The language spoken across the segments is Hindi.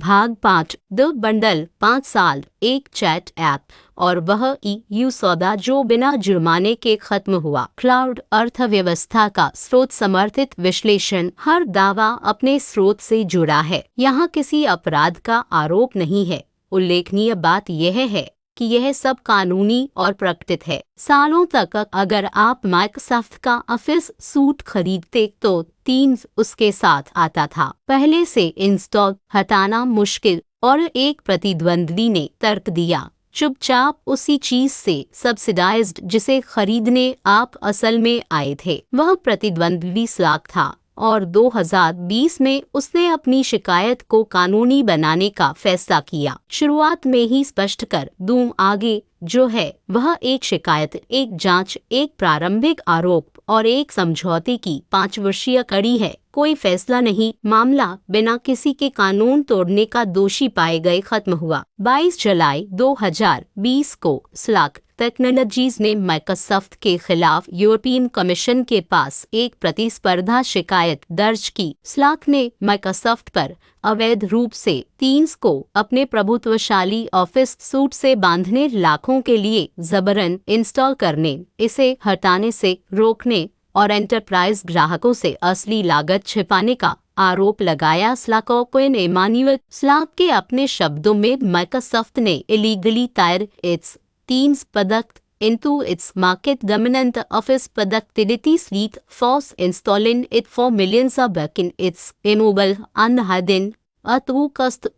भाग 5 द बंडल 5 साल एक चैट ऐप और वह EU सौदा जो बिना जुर्माने के खत्म हुआ। क्लाउड अर्थव्यवस्था का स्रोत समर्थित विश्लेषण। हर दावा अपने स्रोत से जुड़ा है। यहाँ किसी अपराध का आरोप नहीं है। उल्लेखनीय बात यह है कि यह सब कानूनी और प्रकटित है। सालों तक अगर आप माइक्रोसॉफ्ट का ऑफिस सूट खरीदते तो टीम्स उसके साथ आता था। पहले से इंस्टॉल हटाना मुश्किल और एक प्रतिद्वंदी ने तर्क दिया, चुपचाप उसी चीज से सब्सिडाइज्ड जिसे खरीदने आप असल में आए थे। वह प्रतिद्वंदी स्लाक था और 2020 में उसने अपनी शिकायत को कानूनी बनाने का फैसला किया। शुरुआत में ही स्पष्ट कर दूं, आगे जो है वह एक शिकायत, एक जांच, एक प्रारंभिक आरोप और एक समझौते की 5 वर्षीय कड़ी है। कोई फैसला नहीं। मामला बिना किसी के कानून तोड़ने का दोषी पाए गए खत्म हुआ। 22 जुलाई 2020 को स्लाक टेक्नोलॉजीज ने माइक्रोसॉफ्ट के खिलाफ यूरोपियन कमीशन के पास एक प्रतिस्पर्धा शिकायत दर्ज की। स्लाक ने माइक्रोसॉफ्ट पर अवैध रूप से टीम्स को अपने प्रभुत्वशाली ऑफिस सूट से बांधने, लाखों के लिए जबरन इंस्टॉल करने, इसे हटाने से रोकने और एंटरप्राइज ग्राहकों से असली लागत छिपाने का आरोप लगाया। स्लाकोन एमान्युअल स्लाक के अपने शब्दों में, माइक्रोसॉफ्ट ने illegally tyre it's teams product into its market dominant office productivity suite, force installing it for millions of back in its immobile unhidden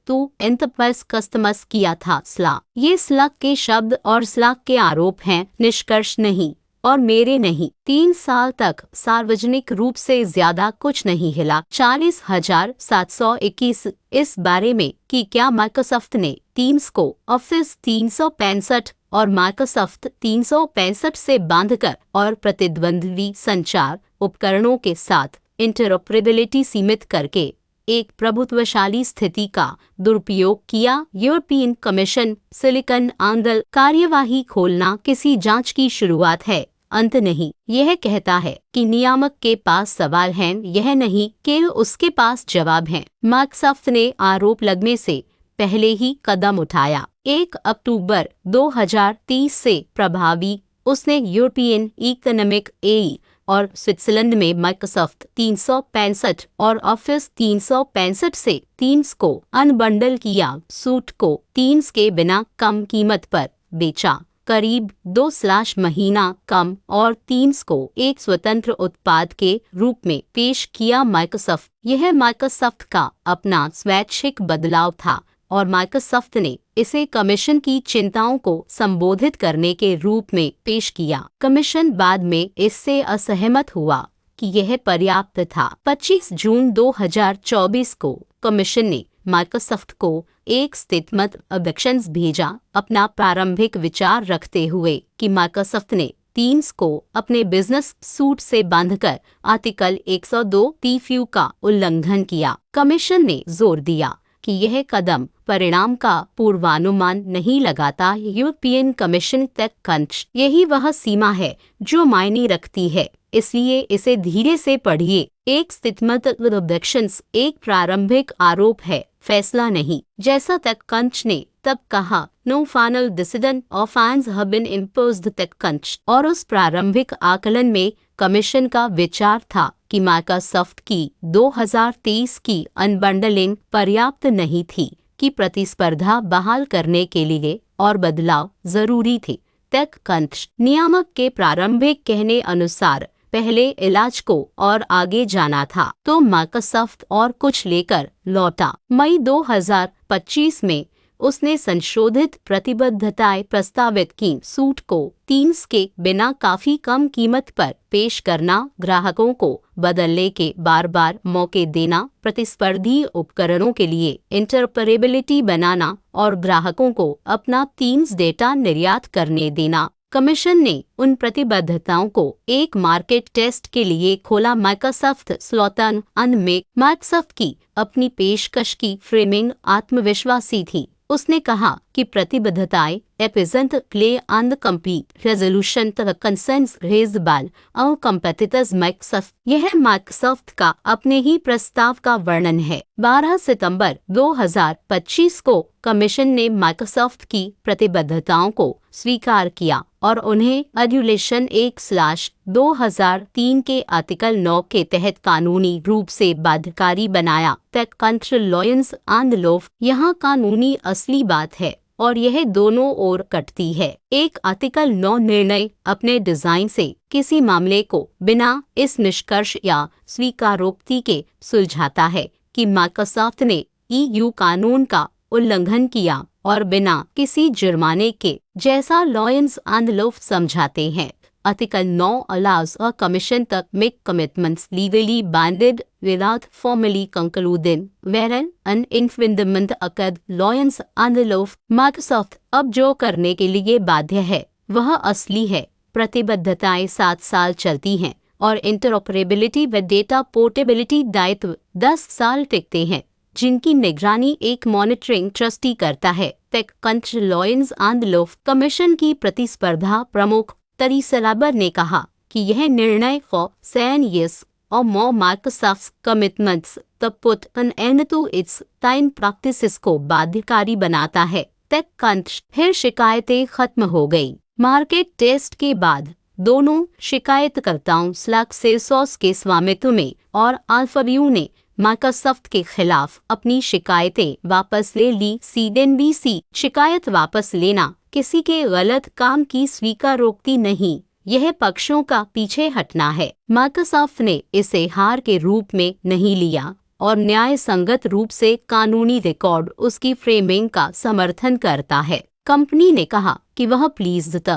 to enterprise customers किया था। स्लाक, ये स्लाक के शब्द और स्लाक के आरोप हैं, निष्कर्ष नहीं और मेरे नहीं। 3 साल तक सार्वजनिक रूप से ज्यादा कुछ नहीं हिला। 40,721 इस बारे में कि क्या माइक्रोसॉफ्ट ने टीम्स को ऑफिस 365 और माइक्रोसॉफ्ट 365 से बांधकर और प्रतिद्वंदी संचार उपकरणों के साथ इंटरऑपरेबिलिटी सीमित करके एक प्रभुत्वशाली स्थिति का दुरुपयोग किया। यूरोपियन कमीशन सिलिकॉन आंदोलन कार्यवाही खोलना किसी जांच की शुरुआत है, अंत नहीं। यह कहता है कि नियामक के पास सवाल हैं, यह नहीं कि उसके पास जवाब हैं। माइक्रोसॉफ्ट ने आरोप लगने से पहले ही कदम उठाया। 1 अक्टूबर 2030 से प्रभावी, उसने यूरोपियन इकोनॉमिक एई और स्विट्जरलैंड में माइक्रोसॉफ्ट 365 और ऑफिस 365 से टीम्स को अनबंडल किया। सूट को टीम्स के बिना कम कीमत पर बेचा, करीब 2 महीना कम, और टीम्स को एक स्वतंत्र उत्पाद के रूप में पेश किया। माइक्रोसॉफ्ट, यह माइक्रोसॉफ्ट का अपना स्वैच्छिक बदलाव था और माइक्रोसॉफ्ट ने इसे कमीशन की चिंताओं को संबोधित करने के रूप में पेश किया। कमीशन बाद में इससे असहमत हुआ कि यह पर्याप्त था। 25 जून 2024 को कमीशन ने माइक्रोसॉफ्ट को एक स्थितिमत ऑब्जेक्शंस भेजा, अपना प्रारंभिक विचार रखते हुए कि माइक्रोसॉफ्ट ने टीम्स को अपने बिजनेस सूट से बांधकर आर्टिकल 102 TFUE का उल्लंघन किया। कमीशन ने जोर दिया कि यह कदम परिणाम का पूर्वानुमान नहीं लगाता। यूरोपियन कमीशन तक कंच, यही वह सीमा है जो मायने रखती है, इसलिए इसे धीरे से पढ़िए। एक स्थितिमत ऑब्जेक्शंस एक प्रारंभिक आरोप है, फैसला नहीं। जैसा तक कंच ने तब कहा, no final decision of fines have been imposed तक कंच, और उस प्रारंभिक आकलन में कमीशन का विचार था कि माइक्रोसॉफ्ट की 2023 की अनबंडलिंग पर्याप्त नहीं थी, कि प्रतिस्पर्धा बहाल करने के लिए और बदलाव जरूरी थे। तक कंच नियामक के प्रारंभिक कहने अनुसार पहले इलाज को और आगे जाना था, तो माइक्रोसॉफ्ट और कुछ लेकर लौटा। मई 2025 में उसने संशोधित प्रतिबद्धताएं प्रस्तावित की। सूट को टीम्स के बिना काफी कम कीमत पर पेश करना, ग्राहकों को बदलने के बार बार मौके देना, प्रतिस्पर्धी उपकरणों के लिए इंटरऑपरेबिलिटी बनाना और ग्राहकों को अपना टीम्स डेटा निर्यात करने देना। कमीशन ने उन प्रतिबद्धताओं को एक मार्केट टेस्ट के लिए खोला। माइक्रोसॉफ्ट स्लोटन अन में माइक्रोसॉफ्ट की अपनी पेशकश की फ्रेमिंग आत्मविश्वासी थी। उसने कहा कि प्रतिबद्धताएं episode play on the complete resolution to the concerns raised by our competitors Microsoft। यह माइक्रोसॉफ्ट का अपने ही प्रस्ताव का वर्णन है। 12 सितंबर 2025 को कमीशन ने माइक्रोसॉफ्ट की प्रतिबद्धताओं को स्वीकार किया और उन्हें रेगुलेशन 1/2003 के आर्टिकल 9 के तहत कानूनी रूप से बाध्यकारी बनाया। Take control lions and laugh यहाँ कानूनी असली बात है और यह दोनों ओर कटती है। एक आर्टिकल 9 निर्णय अपने डिजाइन से किसी मामले को बिना इस निष्कर्ष या स्वीकारोक्ति के सुलझाता है कि माइक्रोसॉफ्ट ने EU कानून का उल्लंघन किया और बिना किसी जुर्माने के, जैसा लॉयंस एंड लॉफ समझाते हैं। Article 9 allows a commission to make commitments legally binding without formally concluding wherein an infringement occurred। Lawrence and Love Microsoft अब जो करने के लिए बाध्य है वह असली है। प्रतिबद्धताएं 7 साल चलती हैं और इंटरऑपरेबिलिटी व डेटा पोर्टेबिलिटी दायित्व 10 साल टिकते हैं, जिनकी निगरानी एक मॉनिटरिंग ट्रस्टी करता है। Take control lions and laugh commission की प्रतिस्पर्धा प्रमुख तरी सलाबर ने कहा कि यह निर्णय for 7 years or more Microsoft's commitments to put an end to its time practices को बाध्यकारी बनाता है। टेक कंट्रोल फिर शिकायतें खत्म हो गई। मार्केट टेस्ट के बाद दोनों शिकायतकर्ताओं स्लैक सेल्सफोर्स के स्वामित्व में और अल्फाव्यू ने माइक्रोसॉफ्ट के खिलाफ अपनी शिकायतें वापस ले ली। CNBC शिकायत वापस लेना किसी के गलत काम की स्वीकारोक्ति नहीं, यह पक्षों का पीछे हटना है। माइक्रोसॉफ्ट ने इसे हार के रूप में नहीं लिया और न्याय संगत रूप से कानूनी रिकॉर्ड उसकी फ्रेमिंग का समर्थन करता है। कंपनी ने कहा कि वह प्लीज्ड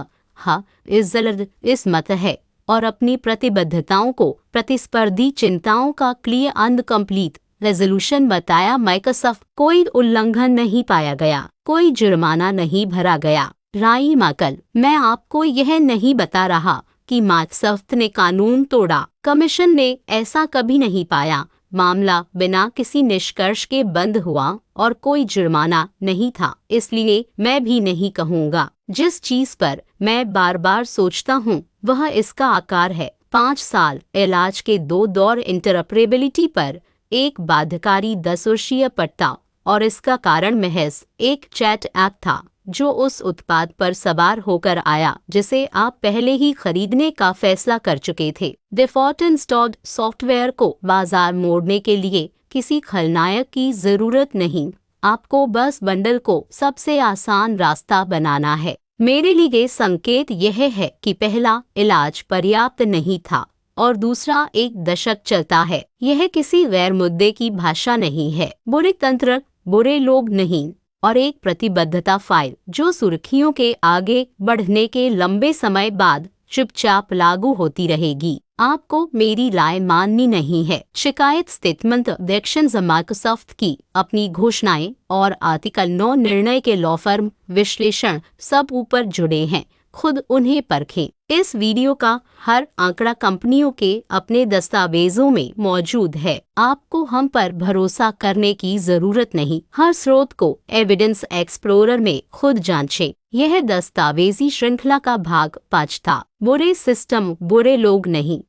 इस मत है और अपनी प्रतिबद्धताओं को प्रतिस्पर्धी चिंताओं का क्लियर एंड कंप्लीट रेजोल्यूशन बताया। माइक्रोसॉफ्ट कोई उल्लंघन नहीं पाया गया, कोई जुर्माना नहीं भरा गया। राई माकल, मैं आपको यह नहीं बता रहा कि माइक्रोसॉफ्ट ने कानून तोड़ा। कमीशन ने ऐसा कभी नहीं पाया। मामला बिना किसी निष्कर्ष के बंद हुआ और कोई जुर्माना नहीं था, इसलिए मैं भी नहीं कहूँगा। जिस चीज पर मैं बार बार सोचता हूँ वह इसका आकार है। 5 साल इलाज के 2 दौर इंटरऑपरेबिलिटी पर एक बाध्यकारी 10 वर्षीय पट्टा और इसका कारण महज एक चैट ऐप था जो उस उत्पाद पर सवार होकर आया जिसे आप पहले ही खरीदने का फैसला कर चुके थे। डिफॉल्ट इंस्टॉल्ड सॉफ्टवेयर को बाजार मोड़ने के लिए किसी खलनायक की जरूरत नहीं, आपको बस बंडल को सबसे आसान रास्ता बनाना है। मेरे लिए संकेत यह है कि पहला इलाज पर्याप्त नहीं था और दूसरा 1 दशक चलता है। यह किसी गैर मुद्दे की भाषा नहीं है, बुरे तंत्र, बुरे लोग नहीं, और एक प्रतिबद्धता फाइल जो सुर्खियों के आगे बढ़ने के लंबे समय बाद चुपचाप लागू होती रहेगी। आपको मेरी राय माननी नहीं है। शिकायत स्टेटमेंट अध्यक्ष माइक्रोसॉफ्ट की अपनी घोषणाएं और आर्टिकल 9 निर्णय के लॉ फर्म विश्लेषण सब ऊपर जुड़े हैं, खुद उन्हें परखें। इस वीडियो का हर आंकड़ा कंपनियों के अपने दस्तावेजों में मौजूद है। आपको हम पर भरोसा करने की जरूरत नहीं। हर स्रोत को एविडेंस एक्सप्लोरर में खुद जांचें। यह दस्तावेजी श्रृंखला का भाग 5 था। बुरे सिस्टम, बुरे लोग नहीं।